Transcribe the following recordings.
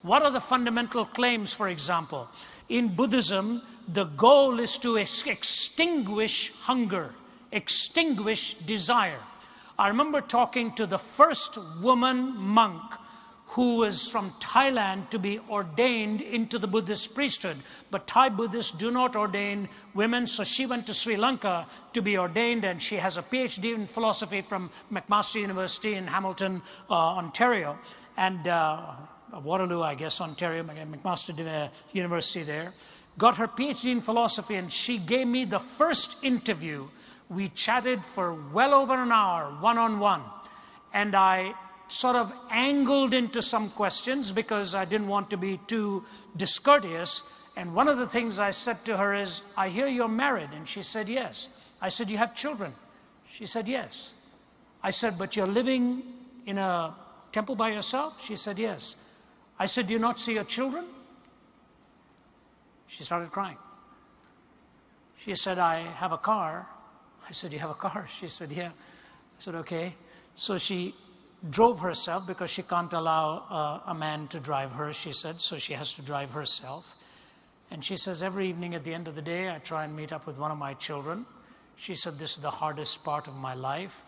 What are the fundamental claims, for example? In Buddhism, the goal is to extinguish hunger, extinguish desire. I remember talking to the first woman monk who was from Thailand to be ordained into the Buddhist priesthood. But Thai Buddhists do not ordain women, so she went to Sri Lanka to be ordained, and she has a PhD in philosophy from McMaster University in Hamilton, Ontario, and Waterloo, I guess, Ontario, McMaster University there. Got her PhD in philosophy, and she gave me the first interview. We chatted for well over an hour, one-on-one, and I sort of angled into some questions because I didn't want to be too discourteous. And one of the things I said to her is, I hear you're married. And she said, yes. I said, you have children? She said, yes. I said, but you're living in a temple by yourself? She said, yes. I said, do you not see your children? She started crying. She said, I have a car. I said, you have a car? She said, yeah. I said, okay. So she drove herself because she can't allow a man to drive her, she said, so she has to drive herself. And she says, every evening at the end of the day, I try and meet up with one of my children. She said, this is the hardest part of my life.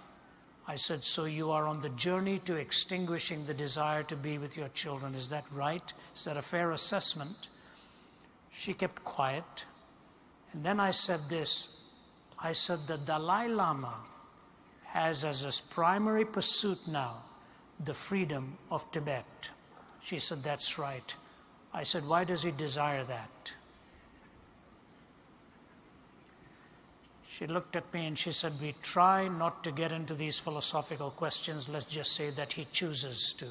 I said, so you are on the journey to extinguishing the desire to be with your children. Is that right? Is that a fair assessment? She kept quiet. And then I said this. I said, the Dalai Lama has as his primary pursuit now the freedom of Tibet. She said, that's right. I said, why does he desire that? She looked at me and she said, we try not to get into these philosophical questions. Let's just say that he chooses to.